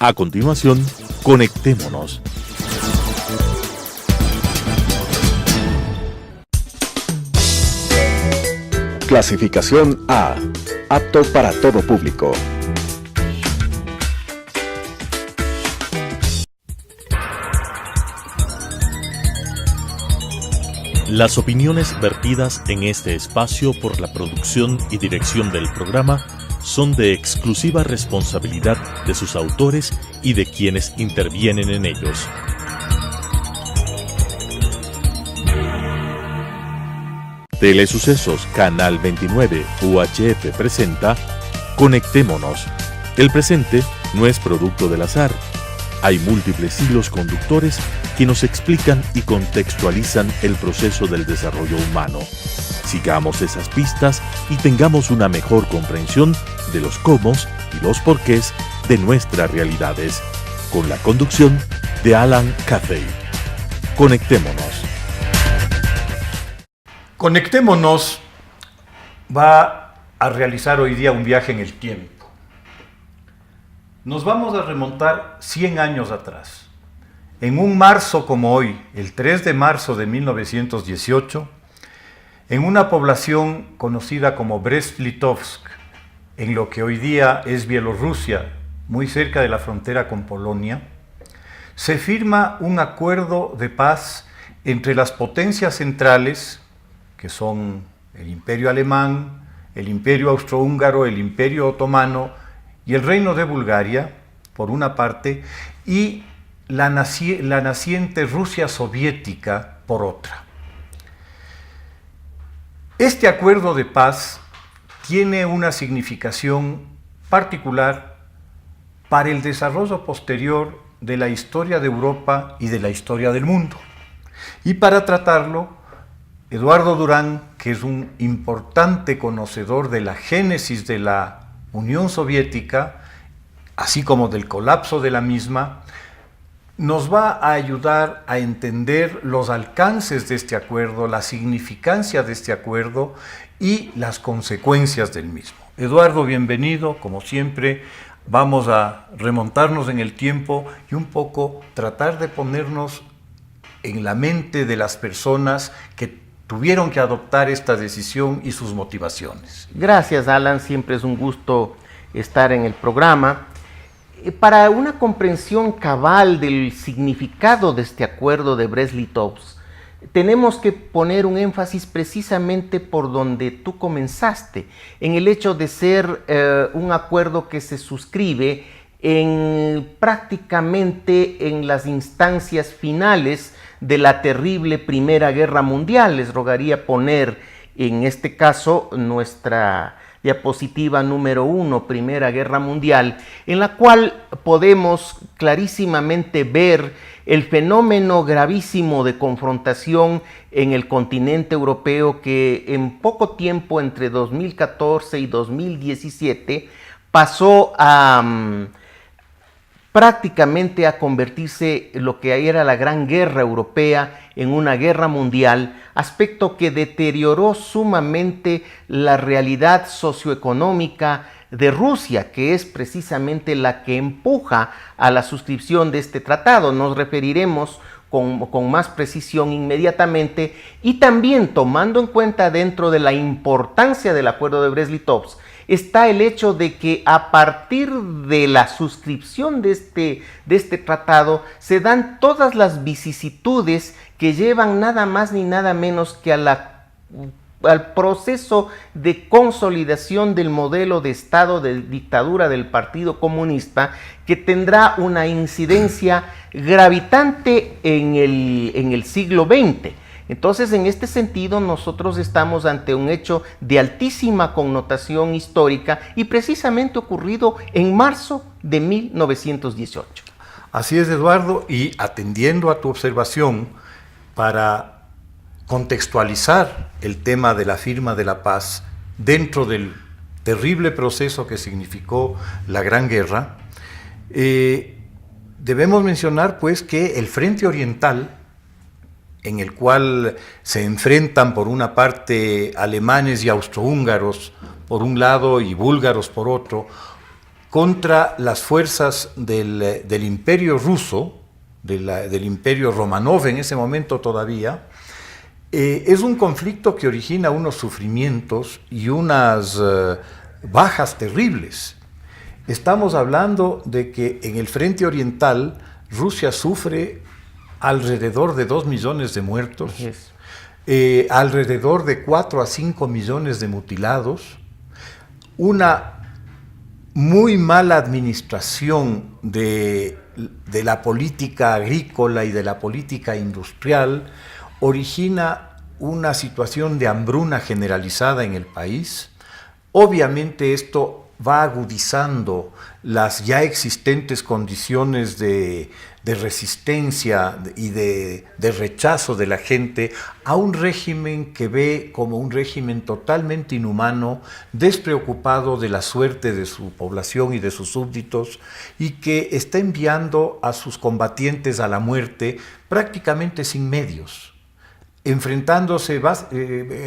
A continuación, conectémonos. Clasificación A. Apto para todo público. Las opiniones vertidas en este espacio por la producción y dirección del programa son de exclusiva responsabilidad de sus autores y de quienes intervienen en ellos. Telesucesos Canal 29 UHF presenta Conectémonos. El presente no es producto del azar. Hay múltiples hilos conductores que nos explican y contextualizan el proceso del desarrollo humano. Sigamos esas pistas y tengamos una mejor comprensión de los cómo y los porqués de nuestras realidades, con la conducción de Alan Cathay. Conectémonos. Conectémonos va a realizar hoy día un viaje en el tiempo. Nos vamos a remontar 100 años atrás. En un marzo como hoy, el 3 de marzo de 1918, en una población conocida como Brest-Litovsk, en lo que hoy día es Bielorrusia, muy cerca de la frontera con Polonia, se firma un acuerdo de paz entre las potencias centrales, que son el Imperio Alemán, el Imperio Austrohúngaro, el Imperio Otomano y el Reino de Bulgaria, por una parte, y la naciente Rusia soviética, por otra. Este acuerdo de paz tiene una significación particular para el desarrollo posterior de la historia de Europa y de la historia del mundo. Y para tratarlo, Eduardo Durán, que es un importante conocedor de la génesis de la Unión Soviética, así como del colapso de la misma, nos va a ayudar a entender los alcances de este acuerdo, la significancia de este acuerdo y las consecuencias del mismo. Eduardo, bienvenido, como siempre. Vamos a remontarnos en el tiempo y un poco tratar de ponernos en la mente de las personas que tuvieron que adoptar esta decisión y sus motivaciones. Gracias, Alan, siempre es un gusto estar en el programa. Para una comprensión cabal del significado de este acuerdo de Brest-Litovsk, tenemos que poner un énfasis precisamente por donde tú comenzaste, en el hecho de ser un acuerdo que se suscribe prácticamente en las instancias finales de la terrible Primera Guerra Mundial. Les rogaría poner en este caso nuestra diapositiva número 1, Primera Guerra Mundial, en la cual podemos clarísimamente ver el fenómeno gravísimo de confrontación en el continente europeo que en poco tiempo, entre 2014 y 2017, pasó prácticamente a convertirse lo que era la Gran Guerra Europea en una guerra mundial, aspecto que deterioró sumamente la realidad socioeconómica de Rusia, que es precisamente la que empuja a la suscripción de este tratado. Nos referiremos con más precisión inmediatamente, y también tomando en cuenta dentro de la importancia del acuerdo de Brest-Litovsk está el hecho de que a partir de la suscripción de este tratado se dan todas las vicisitudes que llevan nada más ni nada menos que al proceso de consolidación del modelo de Estado de dictadura del Partido Comunista, que tendrá una incidencia gravitante en el siglo XX. Entonces, en este sentido, nosotros estamos ante un hecho de altísima connotación histórica y precisamente ocurrido en marzo de 1918. Así es, Eduardo, y atendiendo a tu observación, para contextualizar el tema de la firma de la paz dentro del terrible proceso que significó la Gran Guerra, debemos mencionar pues que el Frente Oriental, en el cual se enfrentan por una parte alemanes y austrohúngaros por un lado y búlgaros por otro, contra las fuerzas del Imperio ruso, del Imperio Romanov en ese momento todavía. Es un conflicto que origina unos sufrimientos y unas bajas terribles. Estamos hablando de que en el frente oriental Rusia sufre alrededor de 2 millones de muertos, alrededor de 4 a 5 millones de mutilados, una muy mala administración de la política agrícola y de la política industrial origina una situación de hambruna generalizada en el país. Obviamente esto va agudizando las ya existentes condiciones de resistencia y de rechazo de la gente a un régimen que ve como un régimen totalmente inhumano, despreocupado de la suerte de su población y de sus súbditos, y que está enviando a sus combatientes a la muerte prácticamente sin medios, enfrentándose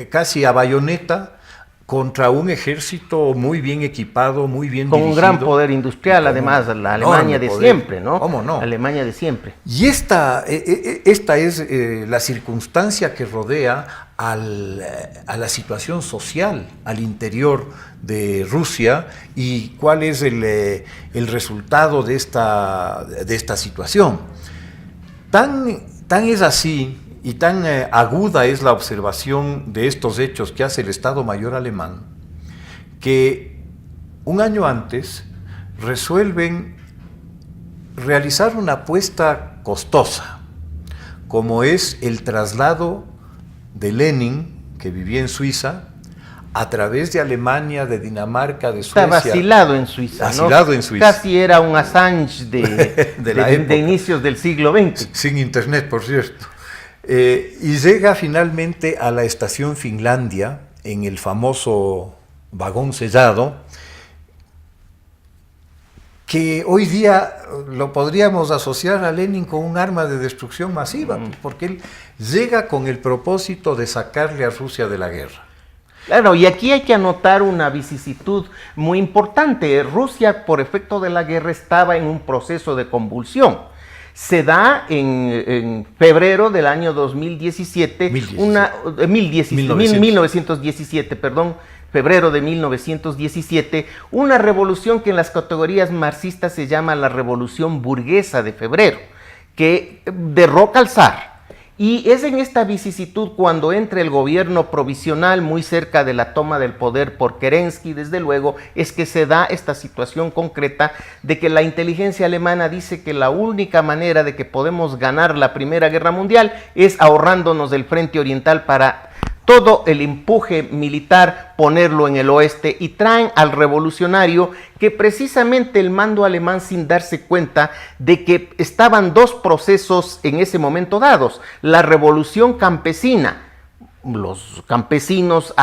casi a bayoneta contra un ejército muy bien equipado, muy bien dirigido. Con un gran poder industrial, además, la Alemania de siempre, ¿no? ¿Cómo no? Alemania de siempre. Y esta es la circunstancia que rodea a la situación social al interior de Rusia y cuál es el resultado de esta situación. Tan es así y tan aguda es la observación de estos hechos que hace el Estado Mayor alemán, que un año antes resuelven realizar una apuesta costosa, como es el traslado de Lenin, que vivía en Suiza, a través de Alemania, de Dinamarca, de Suecia. Está vacilado en Suiza, vacilado, ¿no? En Suiza. Casi era un Assange de inicios del siglo XX. Sin internet, por cierto. Y llega finalmente a la estación Finlandia, en el famoso vagón sellado, que hoy día lo podríamos asociar a Lenin con un arma de destrucción masiva, porque él llega con el propósito de sacarle a Rusia de la guerra. Claro, y aquí hay que anotar una vicisitud muy importante. Rusia, por efecto de la guerra, estaba en un proceso de convulsión. Se da en febrero del año 2017, 1917, febrero de 1917, una revolución que en las categorías marxistas se llama la Revolución Burguesa de Febrero, que derroca al zar. Y es en esta vicisitud cuando entra el gobierno provisional muy cerca de la toma del poder por Kerensky, desde luego, es que se da esta situación concreta de que la inteligencia alemana dice que la única manera de que podemos ganar la Primera Guerra Mundial es ahorrándonos del frente oriental para todo el empuje militar ponerlo en el oeste, y traen al revolucionario que precisamente el mando alemán, sin darse cuenta de que estaban dos procesos en ese momento dados: la revolución campesina. Los campesinos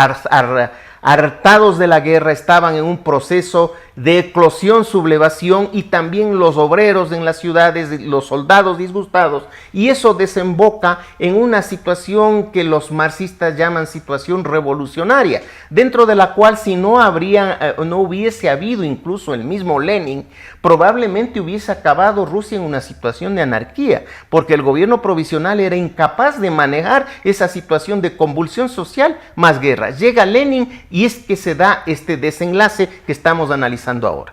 hartados de la guerra estaban en un proceso de eclosión, sublevación, y también los obreros en las ciudades, los soldados disgustados, y eso desemboca en una situación que los marxistas llaman situación revolucionaria, dentro de la cual si no hubiese habido incluso el mismo Lenin, probablemente hubiese acabado Rusia en una situación de anarquía, porque el gobierno provisional era incapaz de manejar esa situación de convulsión social más guerra. Llega Lenin y es que se da este desenlace que estamos analizando ahora.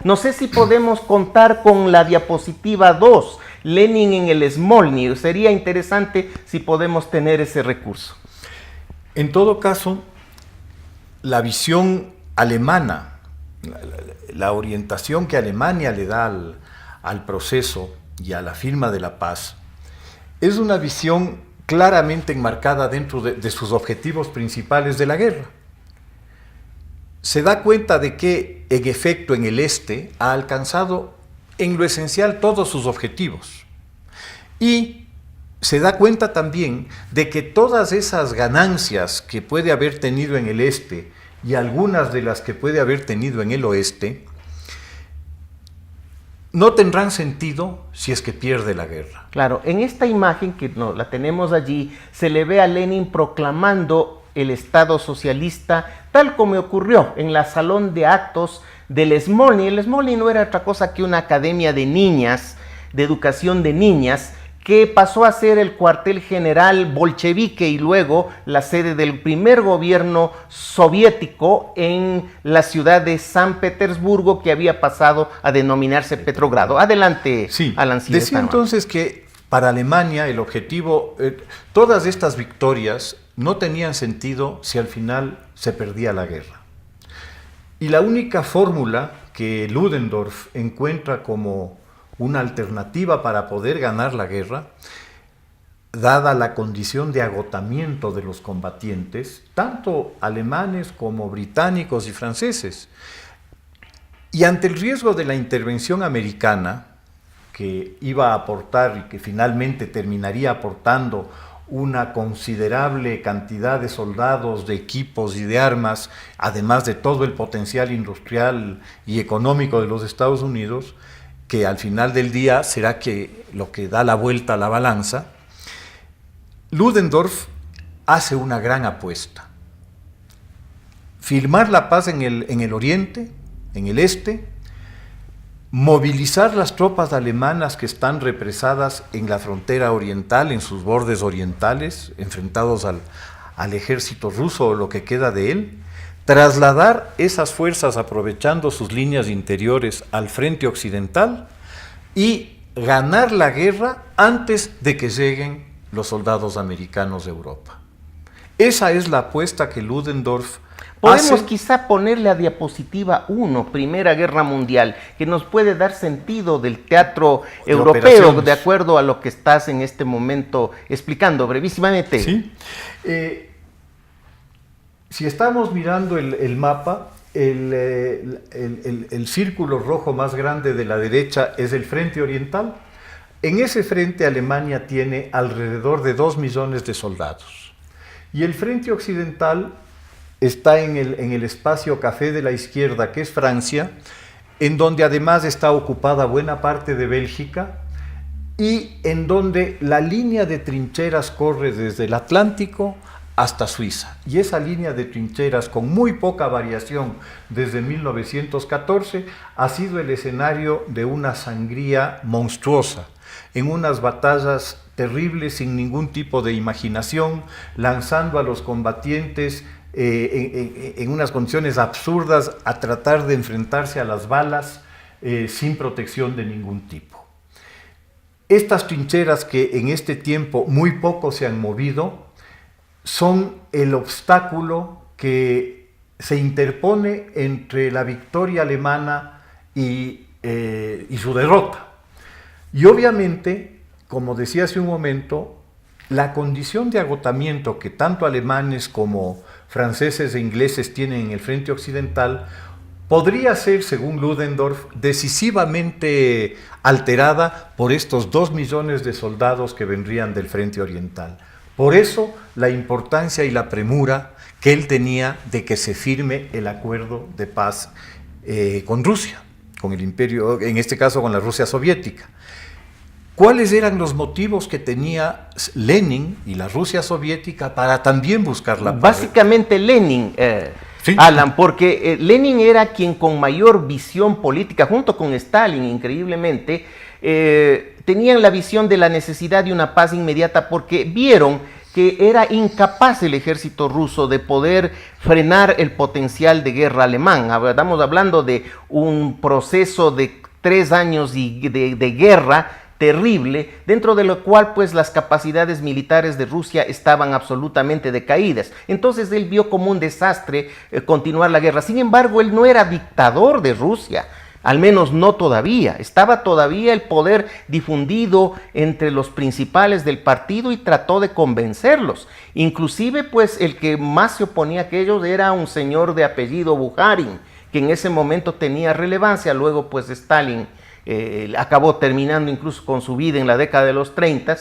No sé si podemos contar con la diapositiva 2, Lenin en el Smolny. Sería interesante si podemos tener ese recurso. En todo caso, la visión alemana, la orientación que Alemania le da al proceso y a la firma de la paz, es una visión claramente enmarcada dentro de sus objetivos principales de la guerra. Se da cuenta de que, en efecto, en el este ha alcanzado en lo esencial todos sus objetivos. Y se da cuenta también de que todas esas ganancias que puede haber tenido en el este y algunas de las que puede haber tenido en el oeste, no tendrán sentido si es que pierde la guerra. Claro, en esta imagen que la tenemos allí, se le ve a Lenin proclamando el Estado socialista, tal como ocurrió en la salón de actos del Smolny. El Smolny no era otra cosa que una academia de niñas, de educación de niñas, que pasó a ser el cuartel general bolchevique y luego la sede del primer gobierno soviético en la ciudad de San Petersburgo, que había pasado a denominarse Petrogrado. Adelante, sí, Alan Silvestre. Decía entonces que para Alemania el objetivo, todas estas victorias no tenían sentido si al final se perdía la guerra. Y la única fórmula que Ludendorff encuentra como una alternativa para poder ganar la guerra, dada la condición de agotamiento de los combatientes, tanto alemanes como británicos y franceses. Y ante el riesgo de la intervención americana, que iba a aportar y que finalmente terminaría aportando una considerable cantidad de soldados, de equipos y de armas, además de todo el potencial industrial y económico de los Estados Unidos, que al final del día será que lo que da la vuelta a la balanza, Ludendorff hace una gran apuesta. Firmar la paz en el oriente, en el este, movilizar las tropas alemanas que están represadas en la frontera oriental, en sus bordes orientales, enfrentados al ejército ruso o lo que queda de él, trasladar esas fuerzas aprovechando sus líneas interiores al frente occidental y ganar la guerra antes de que lleguen los soldados americanos de Europa. Esa es la apuesta que Ludendorff Podemos hace. quizá ponerle a diapositiva 1, Primera Guerra Mundial, que nos puede dar sentido del teatro europeo, de acuerdo a lo que estás en este momento explicando brevísimamente. Sí. Si estamos mirando el mapa, el círculo rojo más grande de la derecha es el frente oriental. En ese frente Alemania tiene alrededor de 2 millones de soldados. Y el frente occidental está en el espacio café de la izquierda, que es Francia, en donde además está ocupada buena parte de Bélgica y en donde la línea de trincheras corre desde el Atlántico hasta Suiza. Y esa línea de trincheras, con muy poca variación desde 1914, ha sido el escenario de una sangría monstruosa, en unas batallas terribles sin ningún tipo de imaginación, lanzando a los combatientes en unas condiciones absurdas a tratar de enfrentarse a las balas sin protección de ningún tipo. Estas trincheras, que en este tiempo muy poco se han movido, son el obstáculo que se interpone entre la victoria alemana y su derrota. Y obviamente, como decía hace un momento, la condición de agotamiento que tanto alemanes como franceses e ingleses tienen en el frente occidental podría ser, según Ludendorff, decisivamente alterada por estos 2 millones de soldados que vendrían del frente oriental. Por eso la importancia y la premura que él tenía de que se firme el acuerdo de paz con Rusia, con el imperio, en este caso con la Rusia soviética. ¿Cuáles eran los motivos que tenía Lenin y la Rusia soviética para también buscar la paz? Básicamente Lenin, sí, Alan, porque Lenin era quien con mayor visión política, junto con Stalin, increíblemente, tenían la visión de la necesidad de una paz inmediata, porque vieron que era incapaz el ejército ruso de poder frenar el potencial de guerra alemán. Estamos hablando de un proceso de 3 años de guerra terrible, dentro de lo cual pues las capacidades militares de Rusia estaban absolutamente decaídas. Entonces él vio como un desastre continuar la guerra. Sin embargo, él no era dictador de Rusia, al menos no todavía. Estaba todavía el poder difundido entre los principales del partido y trató de convencerlos. Inclusive pues el que más se oponía a aquellos era un señor de apellido Bukharin, que en ese momento tenía relevancia. Luego pues Stalin acabó terminando incluso con su vida en la década de los 30,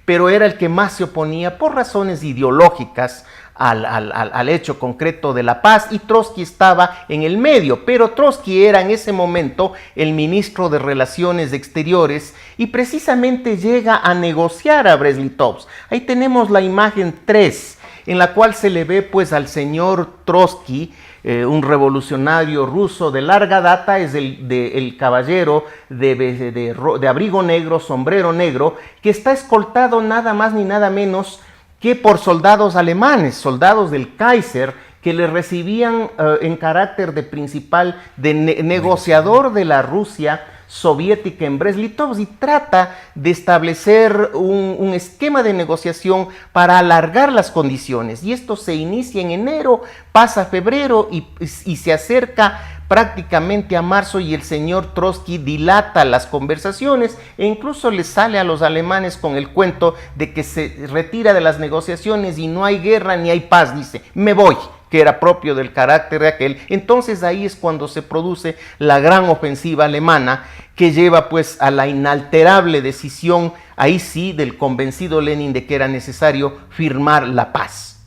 pero era el que más se oponía por razones ideológicas al hecho concreto de la paz, y Trotsky estaba en el medio. Pero Trotsky era en ese momento el ministro de Relaciones Exteriores y precisamente llega a negociar a Brest-Litovsk. Ahí tenemos la imagen 3. en la cual se le ve pues al señor Trotsky, un revolucionario ruso de larga data, es el caballero de abrigo negro, sombrero negro, que está escoltado nada más ni nada menos que por soldados alemanes, soldados del Kaiser, que le recibían en carácter de principal, de negociador de la Rusia soviética en Brest-Litovsk, y trata de establecer un esquema de negociación para alargar las condiciones. Y esto se inicia en enero, pasa a febrero y se acerca prácticamente a marzo, y el señor Trotsky dilata las conversaciones e incluso le sale a los alemanes con el cuento de que se retira de las negociaciones y no hay guerra ni hay paz, dice, me voy, que era propio del carácter de aquel. Entonces ahí es cuando se produce la gran ofensiva alemana, que lleva pues a la inalterable decisión, ahí sí, del convencido Lenin de que era necesario firmar la paz.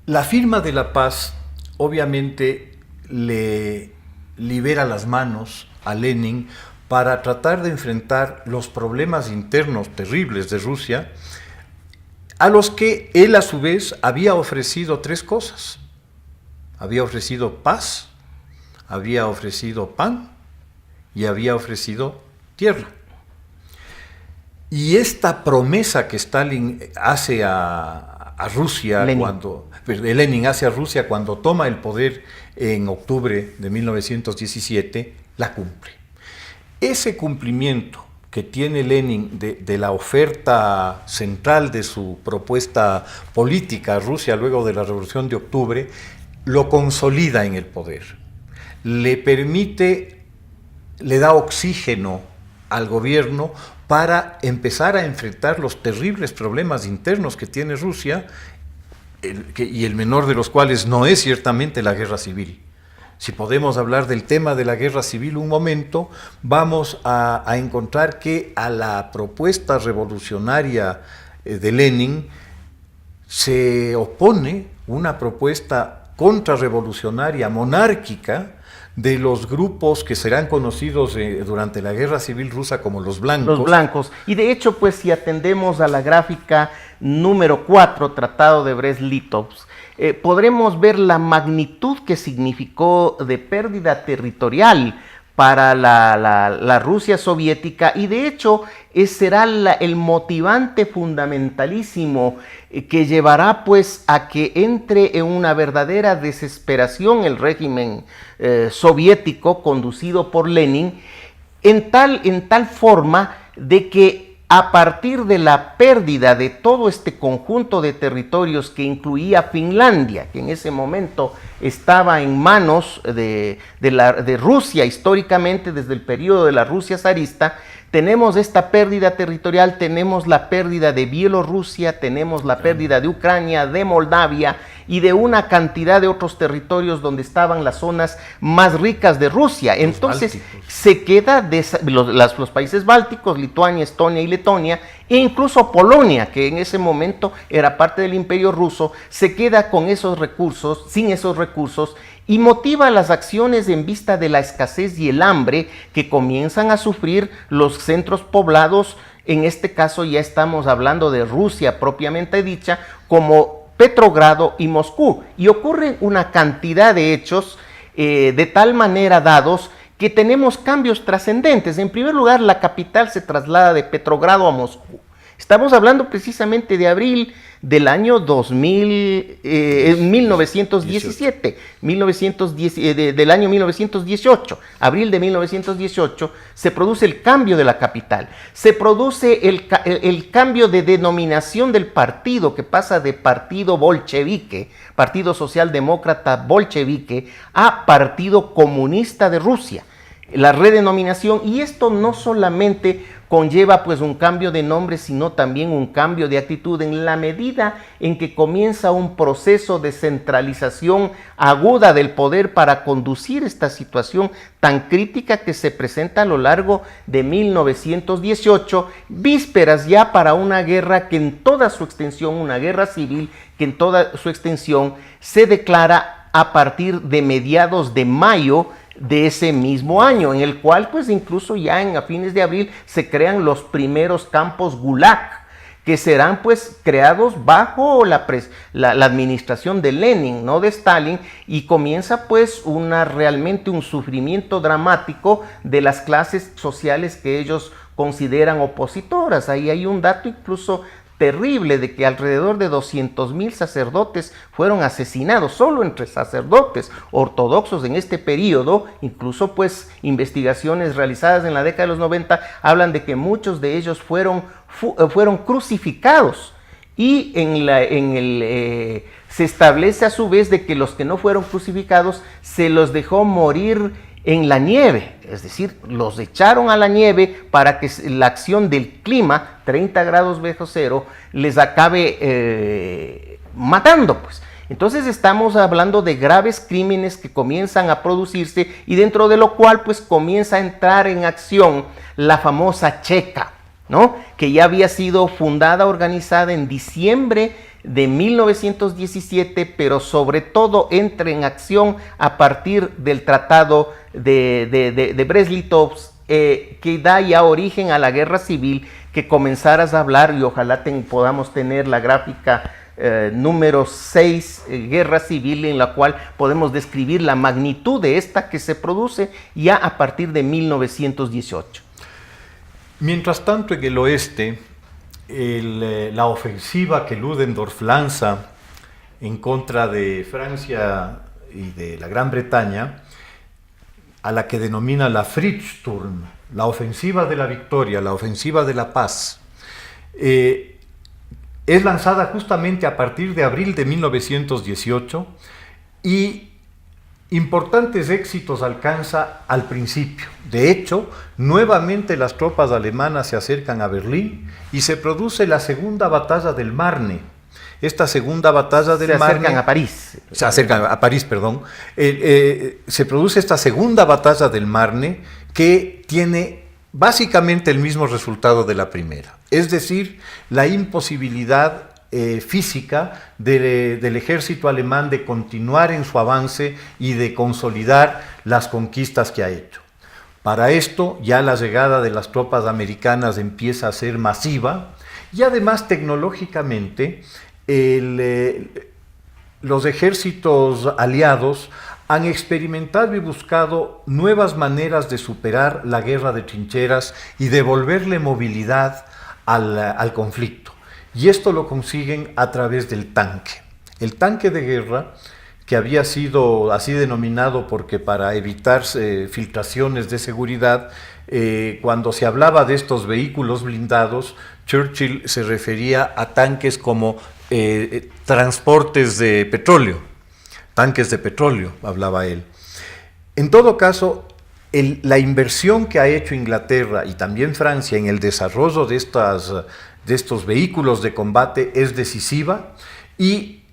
La firma de la paz obviamente le libera las manos a Lenin para tratar de enfrentar los problemas internos terribles de Rusia, a los que él a su vez había ofrecido tres cosas. Había ofrecido paz, había ofrecido pan y había ofrecido tierra. Y esta promesa que Stalin hace a Rusia, Lenin hace a Rusia cuando toma el poder en octubre de 1917, la cumple. Ese cumplimiento que tiene Lenin de la oferta central de su propuesta política a Rusia luego de la Revolución de Octubre, lo consolida en el poder, le permite, le da oxígeno al gobierno para empezar a enfrentar los terribles problemas internos que tiene Rusia, y el menor de los cuales no es ciertamente la guerra civil. Si podemos hablar del tema de la guerra civil un momento, vamos a encontrar que a la propuesta revolucionaria de Lenin se opone una propuesta contrarrevolucionaria monárquica de los grupos que serán conocidos durante la guerra civil rusa como los blancos. Los blancos. Y de hecho, pues si atendemos a la gráfica número 4, Tratado de Brest-Litovsk, podremos ver la magnitud que significó de pérdida territorial para la Rusia soviética, y de hecho será el motivante fundamentalísimo que llevará pues a que entre en una verdadera desesperación el régimen soviético conducido por Lenin, en tal forma de que a partir de la pérdida de todo este conjunto de territorios que incluía Finlandia, que en ese momento estaba en manos de Rusia históricamente desde el periodo de la Rusia zarista, tenemos esta pérdida territorial, tenemos la pérdida de Bielorrusia, tenemos la pérdida de Ucrania, de Moldavia y de una cantidad de otros territorios donde estaban las zonas más ricas de Rusia. Entonces se queda los países bálticos, Lituania, Estonia y Letonia, e incluso Polonia, que en ese momento era parte del Imperio Ruso, se queda con esos recursos, sin esos recursos, y motiva las acciones en vista de la escasez y el hambre que comienzan a sufrir los centros poblados. En este caso ya estamos hablando de Rusia propiamente dicha, como Petrogrado y Moscú, y ocurre una cantidad de hechos de tal manera dados que tenemos cambios trascendentes. En primer lugar, la capital se traslada de Petrogrado a Moscú. Estamos hablando precisamente de abril del año 1917, del año 1918, abril de 1918, se produce el cambio de la capital, se produce el cambio de denominación del partido, que pasa de partido bolchevique, Partido Socialdemócrata Bolchevique, a Partido Comunista de Rusia, la redenominación, y esto no solamente conlleva pues un cambio de nombre, sino también un cambio de actitud en la medida en que comienza un proceso de centralización aguda del poder para conducir esta situación tan crítica que se presenta a lo largo de 1918, vísperas ya para una guerra que en toda su extensión, una guerra civil que en toda su extensión se declara a partir de mediados de mayo de ese mismo año, en el cual pues incluso ya a fines de abril se crean los primeros campos Gulag, que serán pues creados bajo la administración de Lenin, no de Stalin, y comienza pues realmente un sufrimiento dramático de las clases sociales que ellos consideran opositoras. Ahí hay un dato incluso terrible de que alrededor de 200,000 sacerdotes fueron asesinados, solo entre sacerdotes ortodoxos en este periodo. Incluso pues investigaciones realizadas en la década de los 90 hablan de que muchos de ellos fueron crucificados, y se establece a su vez de que los que no fueron crucificados se los dejó morir en la nieve, es decir, los echaron a la nieve para que la acción del clima, 30 grados bajo cero, les acabe matando, pues. Entonces estamos hablando de graves crímenes que comienzan a producirse, y dentro de lo cual pues comienza a entrar en acción la famosa Checa, ¿no? Que ya había sido fundada, organizada en diciembre de 1917, pero sobre todo entra en acción a partir del Tratado de Brest-Litovsk, que da ya origen a la guerra civil, que comenzarás a hablar, y ojalá podamos tener la gráfica número 6, guerra civil, en la cual podemos describir la magnitud de esta que se produce ya a partir de 1918. Mientras tanto, en el oeste, la ofensiva que Ludendorff lanza en contra de Francia y de la Gran Bretaña, a la que denomina la Friedensturm, la ofensiva de la victoria, la ofensiva de la paz, es lanzada justamente a partir de abril de 1918, y importantes éxitos alcanza al principio. De hecho, nuevamente las tropas alemanas se acercan a Berlín y se produce la segunda batalla del Marne. Esta segunda batalla del Marne... Se acercan a París, perdón. Se produce esta segunda batalla del Marne, que tiene básicamente el mismo resultado de la primera. Es decir, la imposibilidad física del ejército alemán de continuar en su avance y de consolidar las conquistas que ha hecho. Para esto, ya la llegada de las tropas americanas empieza a ser masiva, y además tecnológicamente los ejércitos aliados han experimentado y buscado nuevas maneras de superar la guerra de trincheras y devolverle movilidad al conflicto. Y esto lo consiguen a través del tanque. El tanque de guerra, que había sido así denominado porque para evitar filtraciones de seguridad, cuando se hablaba de estos vehículos blindados, Churchill se refería a tanques como transportes de petróleo, tanques de petróleo, hablaba él. En todo caso, la inversión que ha hecho Inglaterra y también Francia en el desarrollo de estos vehículos de combate es decisiva, y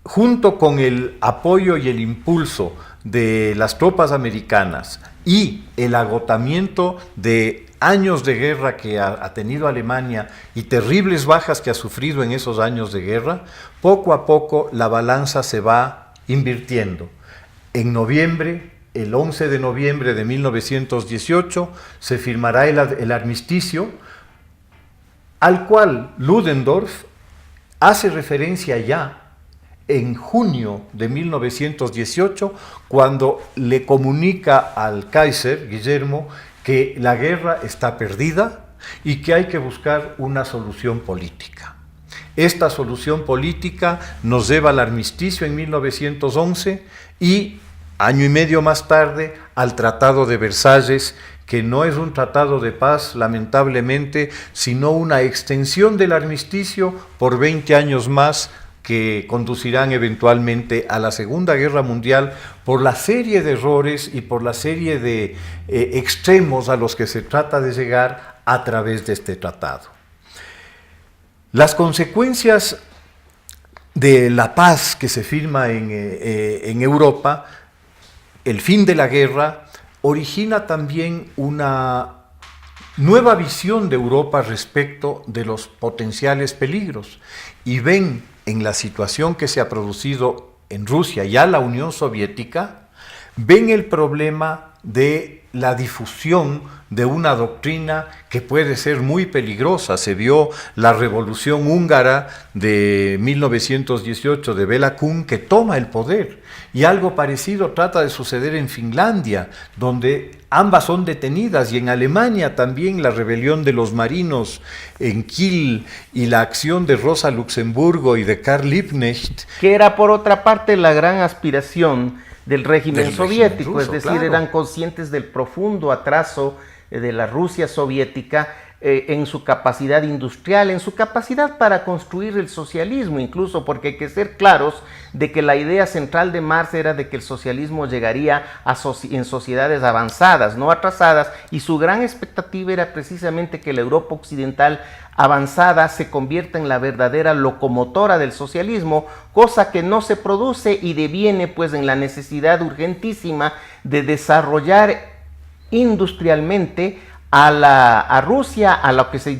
junto con el apoyo y el impulso de las tropas americanas y el agotamiento de años de guerra que ha tenido Alemania y terribles bajas que ha sufrido en esos años de guerra, poco a poco la balanza se va invirtiendo. En noviembre, el 11 de noviembre de 1918, se firmará el armisticio, al cual Ludendorff hace referencia ya en junio de 1918, cuando le comunica al Kaiser, Guillermo, que la guerra está perdida y que hay que buscar una solución política. Esta solución política nos lleva al armisticio en 1911 y, año y medio más tarde, al Tratado de Versalles, que no es un tratado de paz, lamentablemente, sino una extensión del armisticio por 20 años más, que conducirán eventualmente a la Segunda Guerra Mundial por la serie de errores y por la serie de extremos a los que se trata de llegar a través de este tratado. Las consecuencias de la paz que se firma en Europa, el fin de la guerra, origina también una nueva visión de Europa respecto de los potenciales peligros, y ven en la situación que se ha producido en Rusia y a la Unión Soviética ven el problema de la difusión de una doctrina que puede ser muy peligrosa. Se vio la Revolución Húngara de 1918 de Béla Kun, que toma el poder, y algo parecido trata de suceder en Finlandia, donde ambas son detenidas, y en Alemania también la rebelión de los marinos en Kiel y la acción de Rosa Luxemburgo y de Karl Liebknecht. Que era por otra parte la gran aspiración del régimen soviético, ruso, es decir, claro. eran conscientes del profundo atraso de la Rusia soviética en su capacidad industrial, en su capacidad para construir el socialismo, incluso, porque hay que ser claros de que la idea central de Marx era de que el socialismo llegaría en sociedades avanzadas, no atrasadas, y su gran expectativa era precisamente que la Europa occidental avanzada se convierta en la verdadera locomotora del socialismo, cosa que no se produce y deviene pues en la necesidad urgentísima de desarrollar industrialmente a Rusia, a lo que se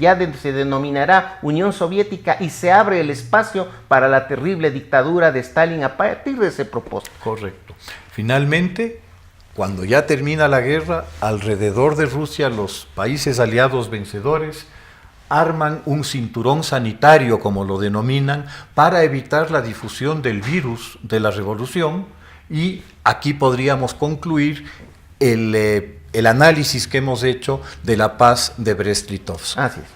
denominará Unión Soviética, y se abre el espacio para la terrible dictadura de Stalin a partir de ese propósito. Correcto. Finalmente, cuando ya termina la guerra, alrededor de Rusia los países aliados vencedores arman un cinturón sanitario, como lo denominan, para evitar la difusión del virus de la revolución, y aquí podríamos concluir el análisis que hemos hecho de la paz de Brest-Litovsk. Así es.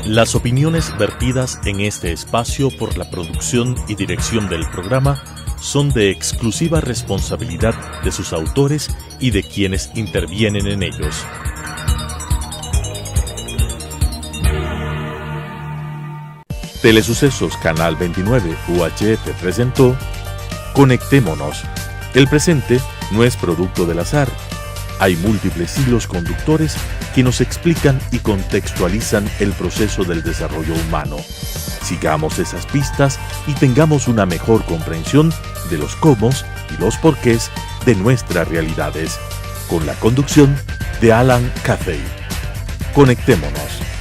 Las opiniones vertidas en este espacio por la producción y dirección del programa son de exclusiva responsabilidad de sus autores y de quienes intervienen en ellos. Telesucesos Canal 29 UHF presentó Conectémonos. El presente no es producto del azar. Hay múltiples hilos conductores que nos explican y contextualizan el proceso del desarrollo humano. Sigamos esas pistas y tengamos una mejor comprensión de los cómo y los porqués de nuestras realidades, con la conducción de Alan Cathay. Conectémonos.